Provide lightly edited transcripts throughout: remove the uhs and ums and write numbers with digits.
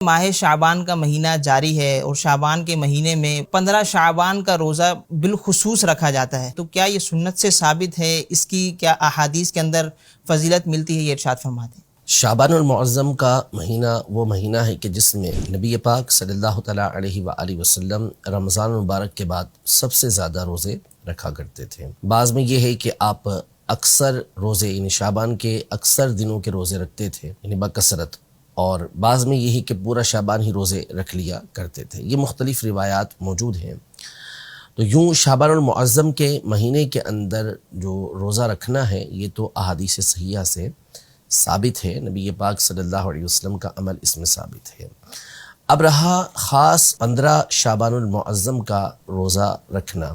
ماہ شعبان کا مہینہ جاری ہے اور شعبان کے مہینے میں 15 شعبان کا روزہ بالخصوص رکھا جاتا ہے، تو کیا یہ سنت سے ثابت ہے؟ اس کی کیا احادیث کے اندر فضیلت ملتی ہے؟ یہ ارشاد فرما دیں۔ شعبان المعظم کا مہینہ وہ مہینہ ہے کہ جس میں نبی پاک صلی اللہ تعالیٰ علیہ وآلہ وسلم رمضان المبارک کے بعد سب سے زیادہ روزے رکھا کرتے تھے۔ بعض میں یہ ہے کہ آپ اکثر روزے یعنی شعبان کے اکثر دنوں کے روزے رکھتے تھے یعنی بکثرت، اور بعض میں یہی کہ پورا شعبان ہی روزے رکھ لیا کرتے تھے۔ یہ مختلف روایات موجود ہیں۔ تو یوں شعبان المعظم کے مہینے کے اندر جو روزہ رکھنا ہے یہ تو احادیث صحیحہ سے ثابت ہے، نبی پاک صلی اللہ علیہ وسلم کا عمل اس میں ثابت ہے۔ اب رہا خاص 15 شعبان المعظم کا روزہ رکھنا،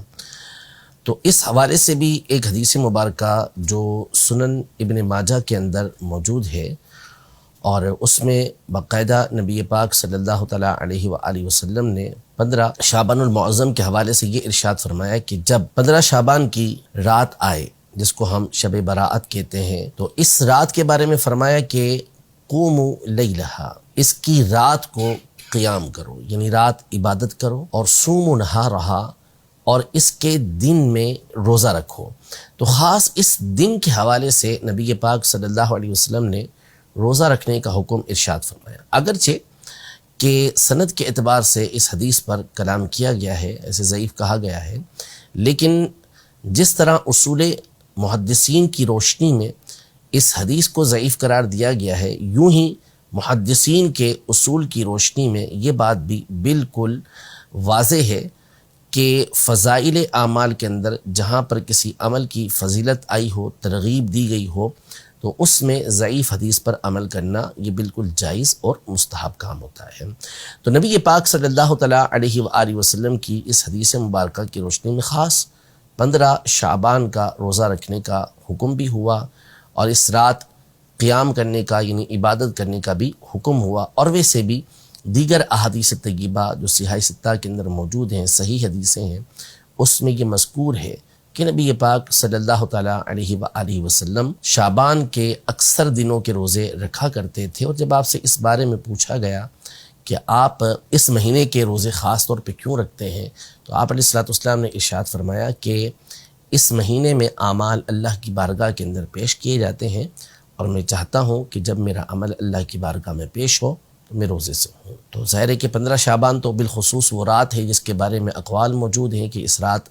تو اس حوالے سے بھی ایک حدیث مبارکہ جو سنن ابن ماجہ کے اندر موجود ہے، اور اس میں باقاعدہ نبی پاک صلی اللہ تعالیٰ علیہ وآلہ وسلم نے 15 شعبان المعظم کے حوالے سے یہ ارشاد فرمایا کہ جب 15 شعبان کی رات آئے، جس کو ہم شب براءت کہتے ہیں، تو اس رات کے بارے میں فرمایا کہ قوموا لیلہا، اس کی رات کو قیام کرو، یعنی رات عبادت کرو، اور صوموا نہارہا، اور اس کے دن میں روزہ رکھو۔ تو خاص اس دن کے حوالے سے نبی پاک صلی اللہ علیہ وسلم نے روزہ رکھنے کا حکم ارشاد فرمایا۔ اگرچہ کہ سند کے اعتبار سے اس حدیث پر کلام کیا گیا ہے، ایسے ضعیف کہا گیا ہے، لیکن جس طرح اصول محدثین کی روشنی میں اس حدیث کو ضعیف قرار دیا گیا ہے، یوں ہی محدثین کے اصول کی روشنی میں یہ بات بھی بالکل واضح ہے کہ فضائل اعمال کے اندر جہاں پر کسی عمل کی فضیلت آئی ہو، ترغیب دی گئی ہو، تو اس میں ضعیف حدیث پر عمل کرنا یہ بالکل جائز اور مستحب کام ہوتا ہے۔ تو نبی پاک صلی اللہ تعالیٰ علیہ وآلہ وسلم کی اس حدیث مبارکہ کی روشنی میں خاص 15 شعبان کا روزہ رکھنے کا حکم بھی ہوا، اور اس رات قیام کرنے کا یعنی عبادت کرنے کا بھی حکم ہوا، اور ویسے بھی دیگر احادیث طیبہ جو صحیح ستہ کے اندر موجود ہیں، صحیح حدیثیں ہیں، اس میں یہ مذکور ہے کہ نبی پاک صلی اللہ تعالیٰ علیہ وآلہ وسلم شعبان کے اکثر دنوں کے روزے رکھا کرتے تھے۔ اور جب آپ سے اس بارے میں پوچھا گیا کہ آپ اس مہینے کے روزے خاص طور پہ کیوں رکھتے ہیں، تو آپ علیہ الصلوۃ والسلام نے ارشاد فرمایا کہ اس مہینے میں اعمال اللہ کی بارگاہ کے اندر پیش کیے جاتے ہیں، اور میں چاہتا ہوں کہ جب میرا عمل اللہ کی بارگاہ میں پیش ہو تو میں روزے سے ہوں۔ تو ظاہر ہے کہ 15 شعبان تو بالخصوص وہ رات ہے جس کے بارے میں اقوال موجود ہیں کہ اس رات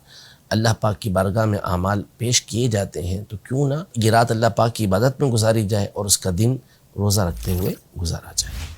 اللہ پاک کی بارگاہ میں اعمال پیش کیے جاتے ہیں، تو کیوں نہ یہ رات اللہ پاک کی عبادت میں گزاری جائے اور اس کا دن روزہ رکھتے ہوئے گزارا جائے۔